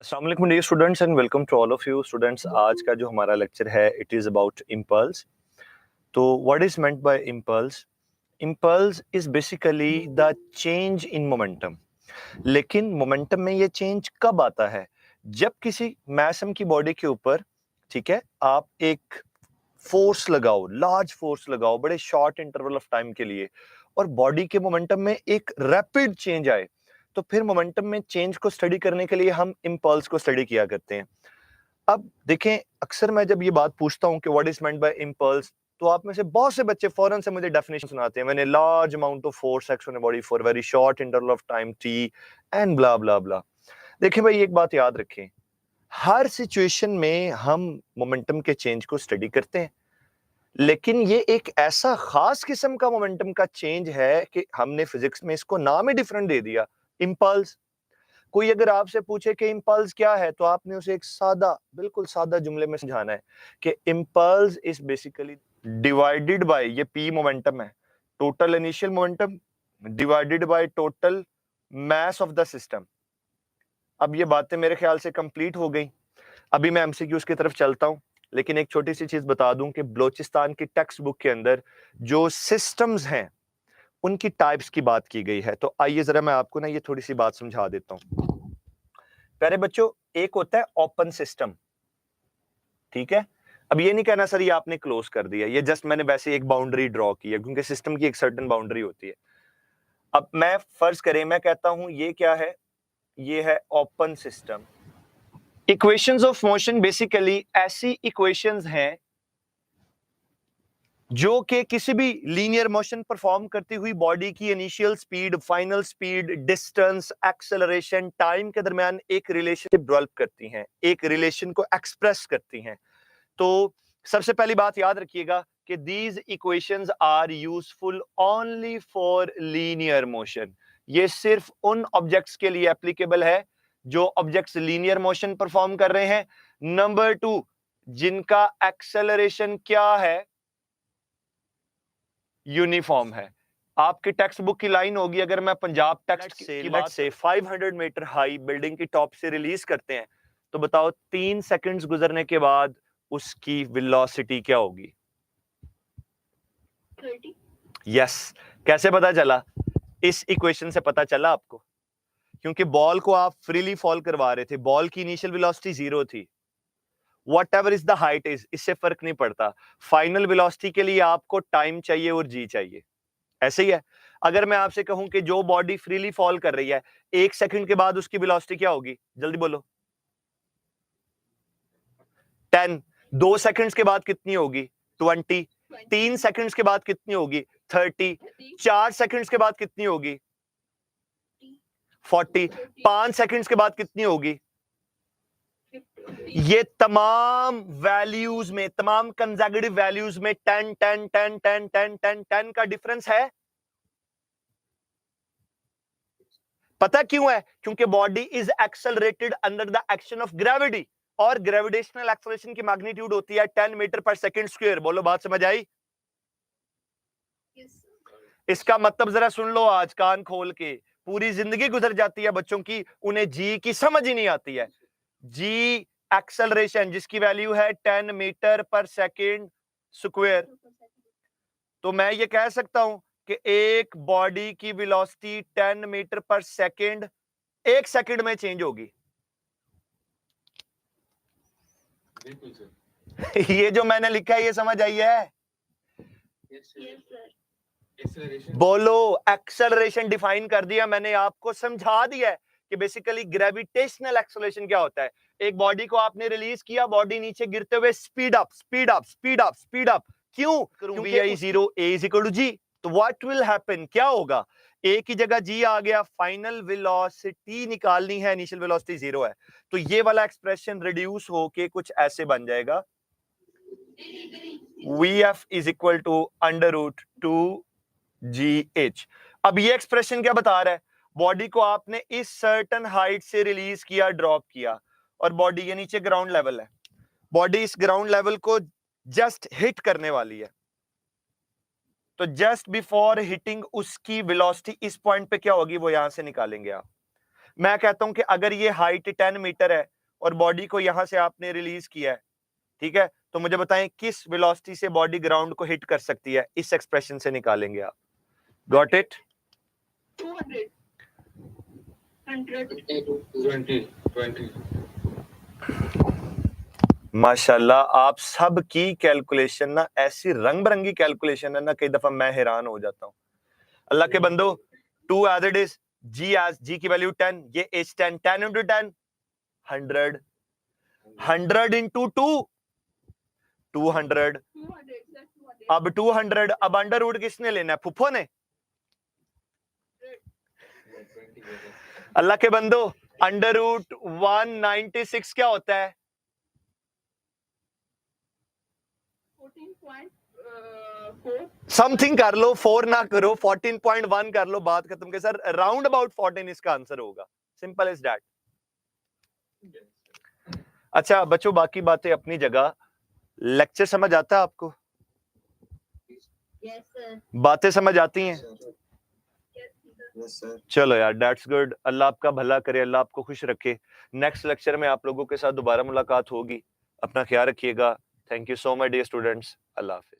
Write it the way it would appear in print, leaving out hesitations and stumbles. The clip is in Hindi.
अस्सलाम वालेकुम dear students and welcome to all of you students. आज का जो हमारा लेक्चर है इट इज अबाउट इम्पल्स। तो what is meant by impulse? Impulse is basically the change in momentum. लेकिन मोमेंटम में ये चेंज कब आता है? जब किसी मास की बॉडी के ऊपर, ठीक है, आप एक फोर्स लगाओ, लार्ज फोर्स लगाओ बड़े शॉर्ट इंटरवल ऑफ टाइम के लिए, और बॉडी के मोमेंटम में एक रैपिड चेंज आए, तो फिर मोमेंटम में चेंज को स्टडी करने के लिए हम इम्पल्स को स्टडी किया करते हैं। अब देखें, अक्सर मैं जब ये बात पूछता हूं कि what is meant by impulse, तो आप में से बहुत से बच्चे फौरन से मुझे डेफिनेशन सुनाते हैं, मैंने large amount of force act on the body for very short interval of time T and blah blah blah. देखिए भाई, एक बात याद रखें, हर सिचुएशन में हम मोमेंटम के चेंज को स्टडी करते हैं, लेकिन ये एक ऐसा खास किस्म का मोमेंटम का चेंज है कि हमने फिजिक्स में इसको नाम ही डिफरेंट दे दिया, इम्पल्स। कोई अगर आपसे पूछे कि इम्पल्स क्या है, तो आपने उसे एक सादा, बिल्कुल सादा जुमले में समझाना है कि impulse is basically divided by, ये पी मोमेंटम है, total initial momentum divided by total mass of the system. अब ये बातें मेरे ख्याल से कंप्लीट हो गई। अभी मैं एमसीक्यूज की तरफ चलता हूं, लेकिन एक छोटी सी चीज बता दूं कि बलोचिस्तान की टेक्स्ट बुक के अंदर जो सिस्टम्स हैं उनकी टाइप्स की बात की गई है। तो आइए जरा मैं आपको ना ये थोड़ी सी बात समझा देता हूं। प्यारे बच्चों, एक होता है ओपन सिस्टम, ठीक है। अब ये नहीं कहना सर ये आपने क्लोज कर दिया, ये जस्ट मैंने वैसे एक बाउंड्री ड्रॉ की है, क्योंकि सिस्टम की एक सर्टेन बाउंड्री होती है। अब मैं फर्ज करें, मैं कहता हूं ये क्या है, ये है open system. Equations of motion basically ऐसी इक्वेशंस हैं जो कि किसी भी लीनियर मोशन परफॉर्म करती हुई बॉडी की initial speed, final speed, distance, acceleration, time के दरमियान एक रिलेशनशिप डेवलप करती हैं, एक रिलेशन को एक्सप्रेस करती हैं। तो सबसे पहली बात याद रखिएगा कि these equations are useful only for linear motion. ये सिर्फ उन ऑब्जेक्ट्स के लिए एप्लीकेबल है जो ऑब्जेक्ट्स लीनियर मोशन परफॉर्म कर रहे हैं। नंबर 2, जिनका एक्सेलरेशन क्या है, यूनिफॉर्म है। आपकी टेक्स्ट बुक की लाइन होगी, अगर मैं पंजाब टेक्स्ट की बात से 500 मीटर हाई बिल्डिंग की टॉप से रिलीज करते हैं, तो बताओ 3 सेकंड्स गुजरने के बाद उसकी वेलोसिटी क्या होगी? 30। यस। कैसे पता चला? इस इक्वेशन से पता चला आपको, क्योंकि बॉल को आप फ्रीली फॉल करवा रहे थे, बॉल की इनिशियल वेलोसिटी 0 थी। Whatever is the height is, इससे फर्क नहीं पड़ता। फाइनल वेलोसिटी के लिए आपको टाइम चाहिए और जी चाहिए। ऐसे ही है, अगर मैं आपसे कहूं कि जो बॉडी फ्रीली फॉल कर रही है, 1 सेकंड के बाद उसकी वेलोसिटी क्या होगी? जल्दी बोलो। 10। 2 सेकंड्स के बाद कितनी होगी? 20। 3 सेकंड्स के बाद कितनी होगी? 30। 4 सेकंड्स के बाद कितनी होगी? 40। 5 सेकंड्स के बाद कितनी होगी? ये तमाम वैल्यूज में, तमाम कंसेक्यूटिव वैल्यूज में 10 10 10 10 10 10 10 का डिफरेंस है। पता क्यों है? क्योंकि body is accelerated under the action of gravity, और ग्रेविटेशनल एक्सेलरेशन की मैग्नीट्यूड होती है 10 मीटर पर सेकंड स्क्वायर। बोलो, बात समझ आई? इसका मतलब जरा सुन लो आज कान खोल के। पूरी जिंदगी गुजर जाती है बच्चों की, उन्हें जी की समझ ही नहीं आती है। जी एक्सेलरेशन जिसकी वैल्यू है 10 मीटर पर सेकंड स्क्वायर। तो मैं ये कह सकता हूं कि एक बॉडी की वेलोसिटी 10 मीटर पर सेकंड 1 सेकंड में चेंज होगी। ये जो मैंने लिखा है ये समझ आई है? बोलो, एक्सेलरेशन डिफाइन कर दिया मैंने, आपको समझा दिया है कि बेसिकली ग्रेविटेशनल एक्सेलरेशन क्या होता है। एक बॉडी को आपने रिलीज किया, बॉडी नीचे गिरते हुए speed up speed up speed up speed up. क्यों? क्योंकि V/0 A = G। तो व्हाट विल हैपन, क्या होगा? ए की जगह जी आ गया, फाइनल वेलोसिटी निकालनी है, इनिशियल वेलोसिटी 0 है, तो ये वाला एक्सप्रेशन रिड्यूस होके कुछ ऐसे बन जाएगा, Vf = √2gh। अब ये एक्सप्रेशन क्या बता रहा है? बॉडी को आपने इस सर्टेन हाइट से रिलीज किया, ड्रॉप किया, और बॉडी के नीचे ग्राउंड लेवल है, बॉडी इस ग्राउंड लेवल को जस्ट हिट करने वाली है, तो जस्ट बिफोर हिटिंग उसकी वेलोसिटी इस पॉइंट पे क्या होगी वो यहां से निकालेंगे आप। मैं कहता हूं कि अगर ये हाइट 10 मीटर है और बॉडी को यहां से आपने रिलीज किया है, ठीक है, तो मुझे बताएं किस वेलोसिटी से बॉडी ग्राउंड को हिट कर सकती है, इस एक्सप्रेशन से निकालेंगे आप। Got it? 200 100 माशाल्लाह, आप सब की कैलकुलेशन ना ऐसी रंग बिरंगी कैलकुलेशन है ना, कई दफा मैं हैरान हो जाता हूं। अल्लाह के बंदो, 2 एज इट इज, जी की वैल्यू 10, ये इज 10, 10 इंटू 10 100, 100 इंटू 2 200, 200 अब 200, अब अंडर रूट किसने लेना है? फुफो ने। अल्लाह के बंदो, अंडर रूट 196 क्या होता है? 14.4 समथिंग कर लो, 4 ना करो, 14.1 कर लो, बात खत्म के सर, राउंड अबाउट 14 इसका आंसर होगा, सिंपल इज दैट। अच्छा बच्चों, बाकी बातें अपनी जगह, लेक्चर समझ आता है आपको? यस सर बातें समझ आती हैं? यस सर चलो यार, दैट्स गुड। अल्लाह आपका भला करे, अल्लाह आपको खुश रखे। नेक्स्ट लेक्चर में आप लोगों के साथ दोबारा मुलाकात होगी। अपना ख्याल रखिएगा। Thank you so much dear students. अल्लाह हाफिज।